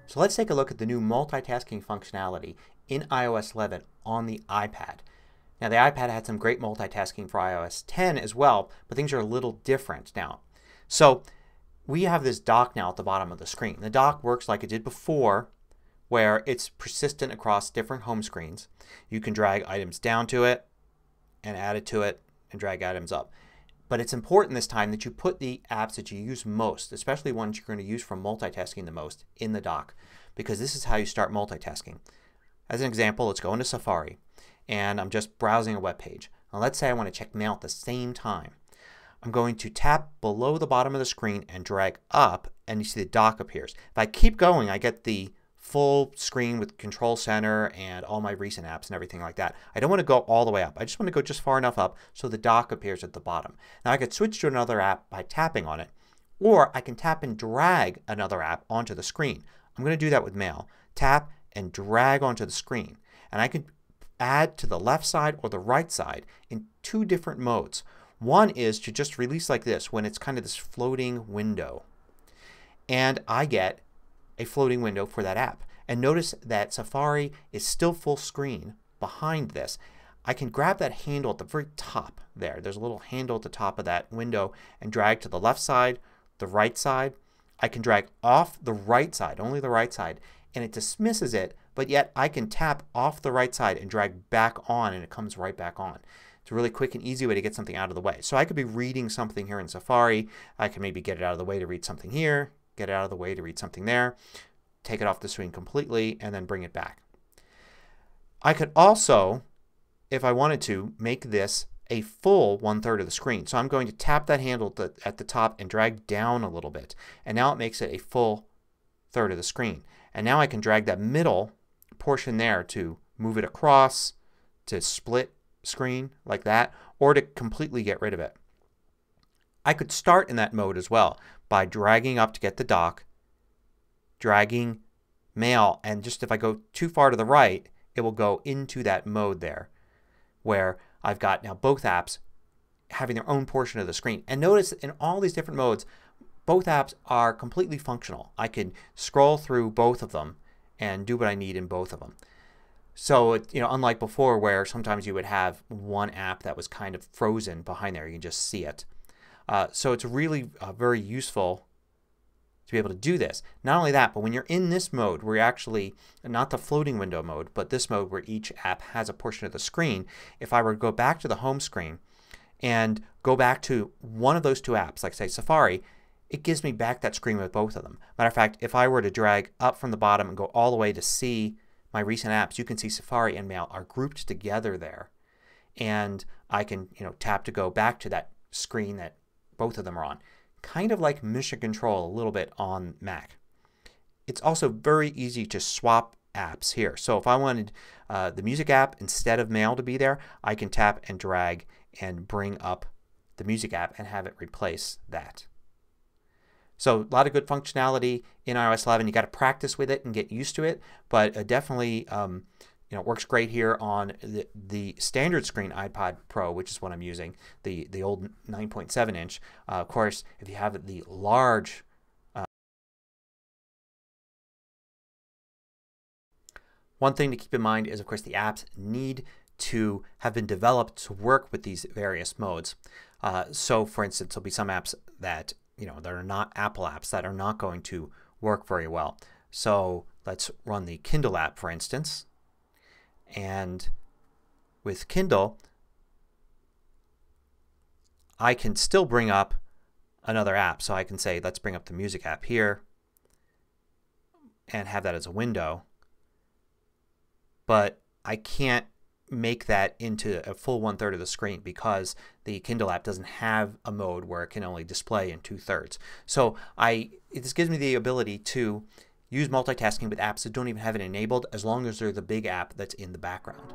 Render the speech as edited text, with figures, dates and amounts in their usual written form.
So let's take a look at the new multitasking functionality in iOS 11 on the iPad. Now the iPad had some great multitasking for iOS 10 as well, but things are a little different now. So we have this dock now at the bottom of the screen. The dock works like it did before, where it's persistent across different home screens. You can drag items down to it and add it to it and drag items up. But it's important this time that you put the apps that you use most, especially ones you're going to use for multitasking the most, in the dock, because this is how you start multitasking. As an example, let's go into Safari and I'm just browsing a web page. Now let's say I want to check mail at the same time. I'm going to tap below the bottom of the screen and drag up and you see the dock appears. If I keep going I get the full screen with Control Center and all my recent apps and everything like that. I don't want to go all the way up. I just want to go just far enough up so the dock appears at the bottom. Now I could switch to another app by tapping on it, or I can tap and drag another app onto the screen. I'm going to do that with Mail. Tap and drag onto the screen. And I can add to the left side or the right side in two different modes. One is to just release like this when it's kind of this floating window. And I get a floating window for that app. And notice that Safari is still full screen behind this. I can grab that handle at the very top there. There's a little handle at the top of that window and drag to the left side, the right side. I can drag off the right side, only the right side, and it dismisses it, but yet I can tap off the right side and drag back on and it comes right back on. It's a really quick and easy way to get something out of the way. So I could be reading something here in Safari. I can maybe get it out of the way to read something here. Get it out of the way to read something there. Take it off the screen completely and then bring it back. I could also, if I wanted to, make this a full 1/3 of the screen. So I'm going to tap that handle at the top and drag down a little bit. And now it makes it a full third of the screen. And now I can drag that middle portion there to move it across, to split screen like that, or to completely get rid of it. I could start in that mode as well by dragging up to get the dock, dragging Mail, and just if I go too far to the right it will go into that mode there where I've got now both apps having their own portion of the screen. And notice in all these different modes both apps are completely functional. I can scroll through both of them and do what I need in both of them. So unlike before where sometimes you would have one app that was kind of frozen behind there. You can just see it. So it's really very useful to be able to do this. Not only that, but when you're in this mode where you're actually, not the floating window mode, but this mode where each app has a portion of the screen, if I were to go back to the home screen and go back to one of those two apps, like say Safari, it gives me back that screen with both of them. Matter of fact, if I were to drag up from the bottom and go all the way to see my recent apps, you can see Safari and Mail are grouped together there. And I can tap to go back to that screen that both of them are on. Kind of like Mission Control a little bit on Mac. It's also very easy to swap apps here. So if I wanted the music app instead of Mail to be there, I can tap and drag and bring up the music app and have it replace that. So a lot of good functionality in iOS 11. You got to practice with it and get used to it, but definitely it works great here on the standard screen iPad Pro, which is what I'm using, the old 9.7 inch. Of course, if you have the large one thing to keep in mind is, of course, the apps need to have been developed to work with these various modes. So, for instance, there'll be some apps that that are not Apple apps that are not going to work very well. So let's run the Kindle app, for instance. And with Kindle I can still bring up another app. So I can say let's bring up the music app here and have that as a window. But I can't make that into a full 1/3 of the screen because the Kindle app doesn't have a mode where it can only display in 2/3. So this gives me the ability to use multitasking with apps that don't even have it enabled as long as they're the big app that's in the background.